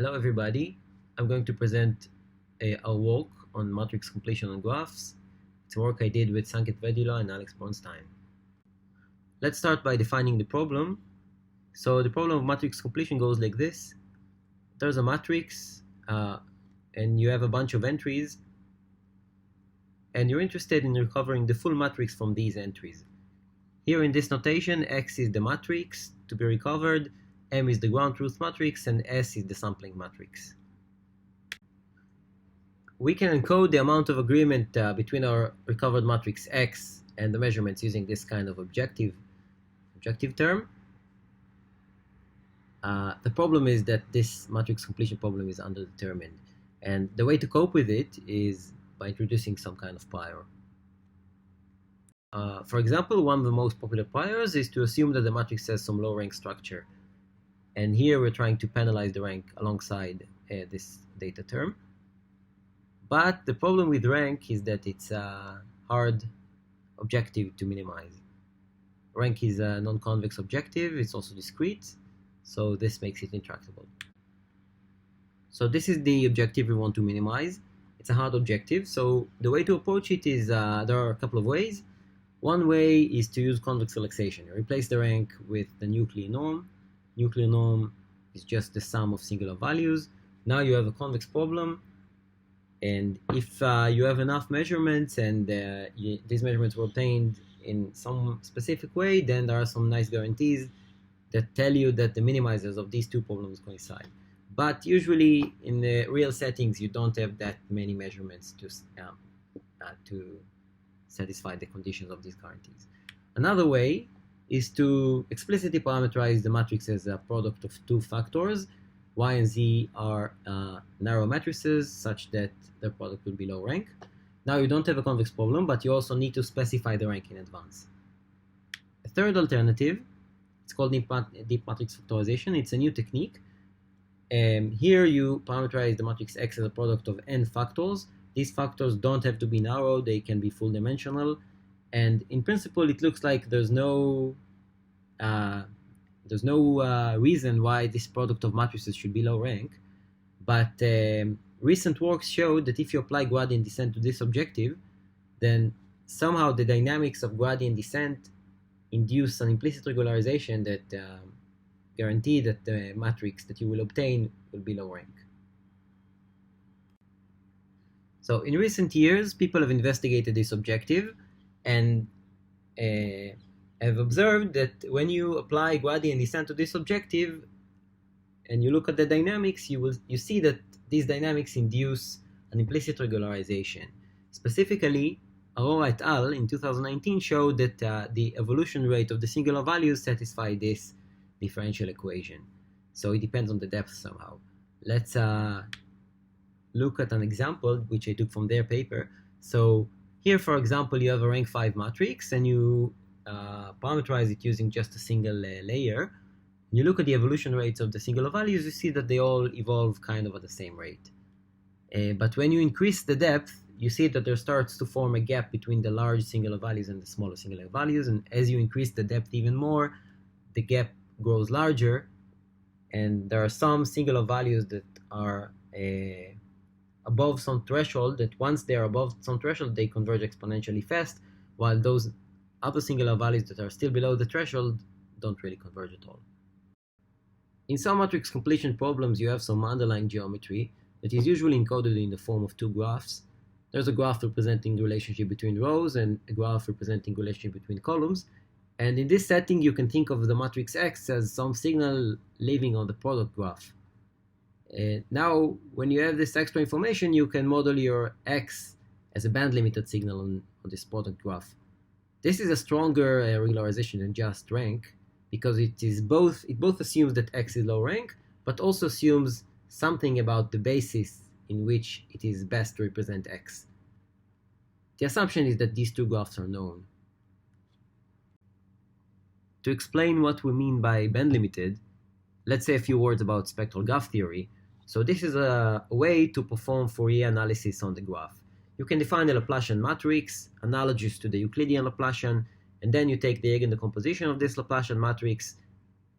Hello everybody, I'm going to present a work on matrix completion on graphs. It's a work I did with Sanketh, Vedula and Bronstein. Let's start by defining the problem. So the problem of matrix completion goes like this. There's a matrix and you have a bunch of entries and you're interested in recovering the full matrix from these entries. Here in this notation, X is the matrix to be recovered, M is the ground truth matrix, and S is the sampling matrix. We can encode the amount of agreement between our recovered matrix X and the measurements using this kind of objective term. The problem is that this matrix completion problem is underdetermined, and the way to cope with it is by introducing some kind of prior. For example, one of the most popular priors is to assume that the matrix has some low rank structure. And here we're trying to penalize the rank alongside this data term. But the problem with rank is that it's a hard objective to minimize. Rank is a non-convex objective, it's also discrete, so this makes it intractable. So this is the objective we want to minimize. It's a hard objective, so the way to approach it is, there are a couple of ways. One way is to use convex relaxation. Replace the rank with the nuclear norm. Nuclear norm is just the sum of singular values. Now you have a convex problem, and if you have enough measurements and these measurements were obtained in some specific way, then there are some nice guarantees that tell you that the minimizers of these two problems coincide. But usually in the real settings, you don't have that many measurements to satisfy the conditions of these guarantees. Another way is to explicitly parameterize the matrix as a product of two factors. Y and Z are narrow matrices such that their product will be low rank. Now you don't have a convex problem, but you also need to specify the rank in advance. A third alternative, it's called deep matrix factorization. It's a new technique. Here you parameterize the matrix X as a product of n factors. These factors don't have to be narrow, they can be full dimensional. And in principle, it looks like there's no reason why this product of matrices should be low rank. But recent works show that if you apply gradient descent to this objective, then somehow the dynamics of gradient descent induce an implicit regularization that guarantee that the matrix that you will obtain will be low rank. So in recent years, people have investigated this objective and have observed that when you apply gradient descent to this objective and you look at the dynamics, you see that these dynamics induce an implicit regularization. Specifically, Aurora et al. In 2019 showed that the evolution rate of the singular values satisfy this differential equation. So it depends on the depth somehow. Let's look at an example which I took from their paper. So here, for example, you have a rank 5 matrix and you parameterize it using just a single layer. You look at the evolution rates of the singular values, you see that they all evolve kind of at the same rate. But when you increase the depth, you see that there starts to form a gap between the large singular values and the smaller singular values. And as you increase the depth even more, the gap grows larger. And there are some singular values that are above some threshold, that once they are above some threshold, they converge exponentially fast, while those other singular values that are still below the threshold don't really converge at all. In some matrix completion problems, you have some underlying geometry that is usually encoded in the form of two graphs. There's a graph representing the relationship between rows and a graph representing the relationship between columns. And in this setting, you can think of the matrix X as some signal living on the product graph. Now, when you have this extra information, you can model your X as a band-limited signal on this product graph. This is a stronger regularization than just rank, because it both assumes that X is low rank, but also assumes something about the basis in which it is best to represent X. The assumption is that these two graphs are known. To explain what we mean by band-limited, let's say a few words about spectral graph theory. So this is a way to perform Fourier analysis on the graph. You can define a Laplacian matrix, analogous to the Euclidean Laplacian, and then you take the eigendecomposition of this Laplacian matrix,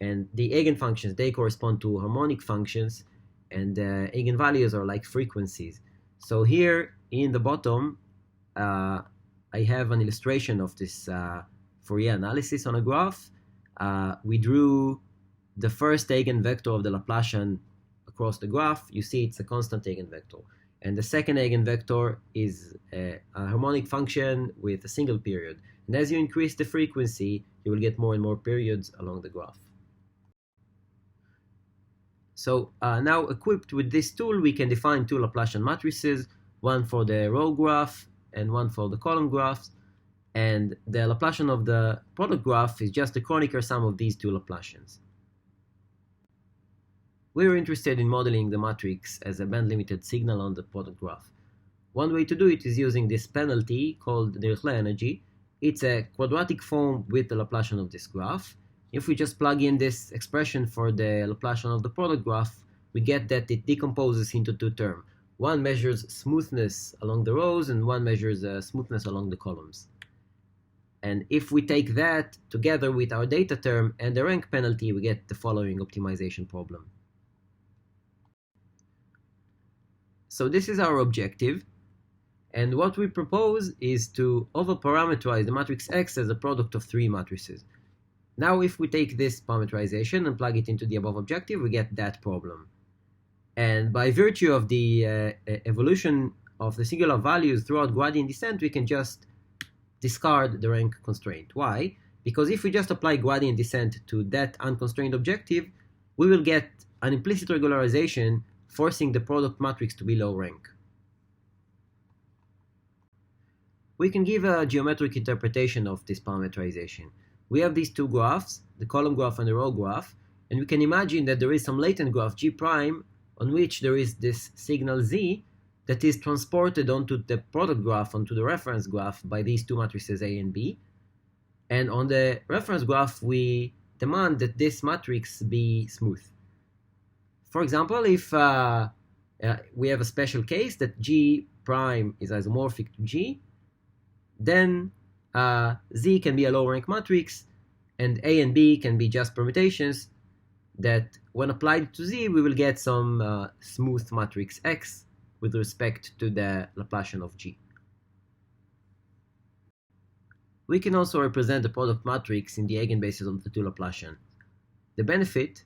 and the eigenfunctions, they correspond to harmonic functions, and the eigenvalues are like frequencies. So here in the bottom, I have an illustration of this Fourier analysis on a graph. We drew the first eigenvector of the Laplacian across the graph. You see it's a constant eigenvector. And the second eigenvector is a harmonic function with a single period. And as you increase the frequency, you will get more and more periods along the graph. So now equipped with this tool, we can define two Laplacian matrices, one for the row graph and one for the column graphs. And the Laplacian of the product graph is just the Kronecker sum of these two Laplacians. We are interested in modeling the matrix as a band-limited signal on the product graph. One way to do it is using this penalty called Dirichlet energy. It's a quadratic form with the Laplacian of this graph. If we just plug in this expression for the Laplacian of the product graph, we get that it decomposes into two terms. One measures smoothness along the rows and one measures smoothness along the columns. And if we take that together with our data term and the rank penalty, we get the following optimization problem. So this is our objective. And what we propose is to over-parameterize the matrix X as a product of three matrices. Now if we take this parameterization and plug it into the above objective, we get that problem. And by virtue of the evolution of the singular values throughout gradient descent, we can just discard the rank constraint. Why? Because if we just apply gradient descent to that unconstrained objective, we will get an implicit regularization forcing the product matrix to be low rank. We can give a geometric interpretation of this parameterization. We have these two graphs, the column graph and the row graph, and we can imagine that there is some latent graph G prime on which there is this signal Z that is transported onto the product graph, onto the reference graph by these two matrices A and B. And on the reference graph, we demand that this matrix be smooth. For example, if we have a special case that G prime is isomorphic to G, then Z can be a low rank matrix and A and B can be just permutations that when applied to Z, we will get some smooth matrix X with respect to the Laplacian of G. We can also represent the product matrix in the eigenbases of the two Laplacians. The benefit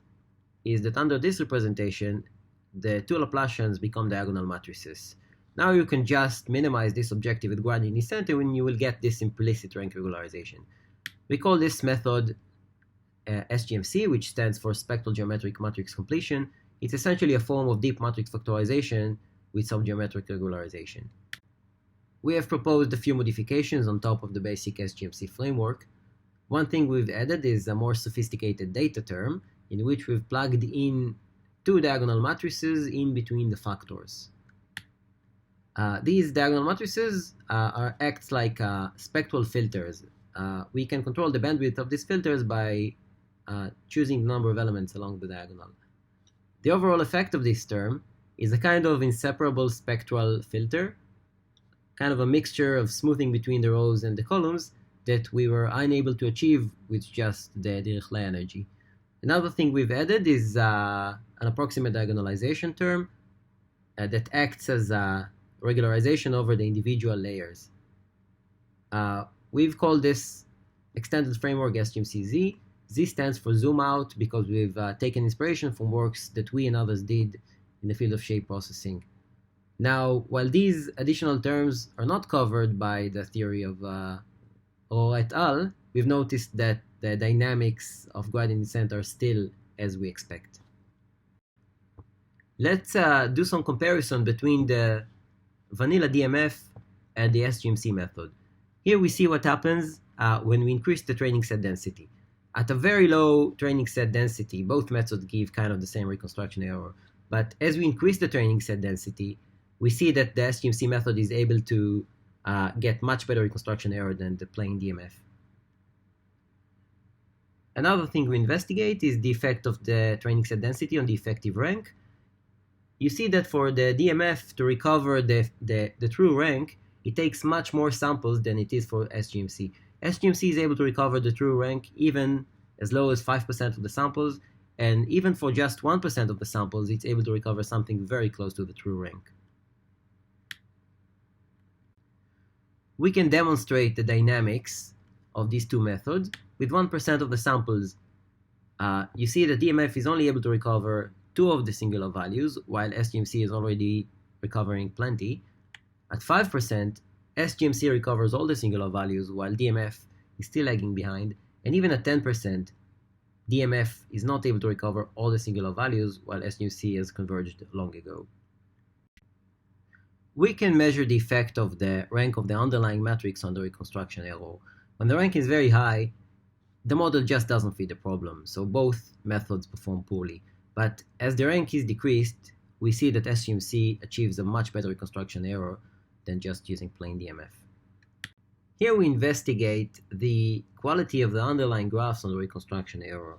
is that under this representation, the two Laplacians become diagonal matrices. Now you can just minimize this objective with gradient descent and you will get this implicit rank regularization. We call this method SGMC, which stands for Spectral Geometric Matrix Completion. It's essentially a form of deep matrix factorization with some geometric regularization. We have proposed a few modifications on top of the basic SGMC framework. One thing we've added is a more sophisticated data term in which we've plugged in two diagonal matrices in between the factors. These diagonal matrices act like spectral filters. We can control the bandwidth of these filters by choosing the number of elements along the diagonal. The overall effect of this term is a kind of inseparable spectral filter, kind of a mixture of smoothing between the rows and the columns that we were unable to achieve with just the Dirichlet energy. Another thing we've added is an approximate diagonalization term that acts as a regularization over the individual layers. We've called this extended framework SGMC-Z. Z stands for zoom out because we've taken inspiration from works that we and others did in the field of shape processing. Now, while these additional terms are not covered by the theory of Or et al., we've noticed that the dynamics of gradient descent are still as we expect. Let's do some comparison between the vanilla DMF and the SGMC method. Here we see what happens when we increase the training set density. At a very low training set density, both methods give kind of the same reconstruction error. But as we increase the training set density, we see that the SGMC method is able to get much better reconstruction error than the plain DMF. Another thing we investigate is the effect of the training set density on the effective rank. You see that for the DMF to recover the true rank, it takes much more samples than it is for SGMC. SGMC is able to recover the true rank even as low as 5% of the samples, and even for just 1% of the samples, it's able to recover something very close to the true rank. We can demonstrate the dynamics of these two methods. With 1% of the samples, you see that DMF is only able to recover 2 of the singular values, while SGMC is already recovering plenty. At 5%, SGMC recovers all the singular values, while DMF is still lagging behind. And even at 10%, DMF is not able to recover all the singular values, while SGMC has converged long ago. We can measure the effect of the rank of the underlying matrix on the reconstruction error. When the rank is very high, the model just doesn't fit the problem, so both methods perform poorly. But as the rank is decreased, we see that SGMC achieves a much better reconstruction error than just using plain DMF. Here we investigate the quality of the underlying graphs on the reconstruction error.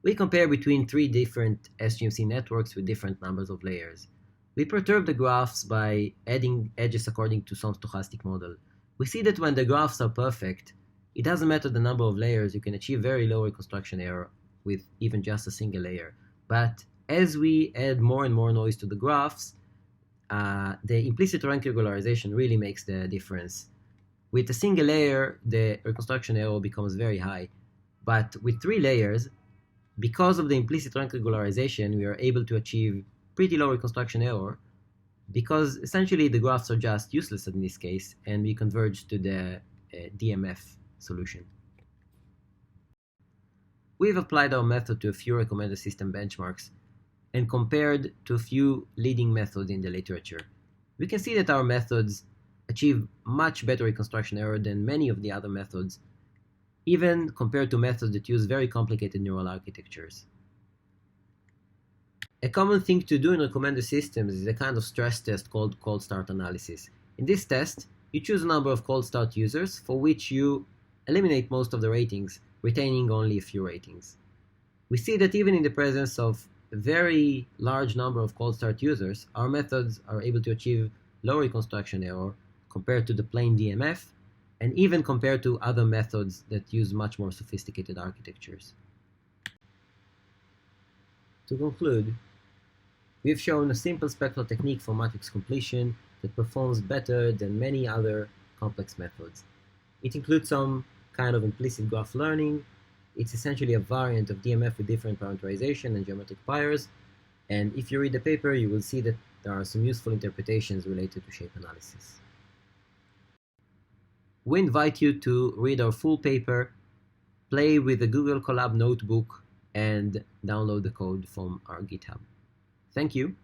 We compare between 3 different SGMC networks with different numbers of layers. We perturb the graphs by adding edges according to some stochastic model. We see that when the graphs are perfect, it doesn't matter the number of layers, you can achieve very low reconstruction error with even just a single layer. But as we add more and more noise to the graphs, the implicit rank regularization really makes the difference. With a single layer, the reconstruction error becomes very high. But with 3 layers, because of the implicit rank regularization, we are able to achieve pretty low reconstruction error, because essentially the graphs are just useless in this case, and we converge to the DMF solution. We've applied our method to a few recommended system benchmarks and compared to a few leading methods in the literature. We can see that our methods achieve much better reconstruction error than many of the other methods, even compared to methods that use very complicated neural architectures. A common thing to do in recommended systems is a kind of stress test called cold start analysis. In this test, you choose a number of cold start users for which you eliminate most of the ratings, retaining only a few ratings. We see that even in the presence of a very large number of cold start users, our methods are able to achieve low reconstruction error compared to the plain DMF, and even compared to other methods that use much more sophisticated architectures. To conclude, we have shown a simple spectral technique for matrix completion that performs better than many other complex methods. It includes some kind of implicit graph learning. It's essentially a variant of DMF with different parameterization and geometric pairs. And if you read the paper, you will see that there are some useful interpretations related to shape analysis. We invite you to read our full paper, play with the Google Colab notebook, and download the code from our GitHub. Thank you.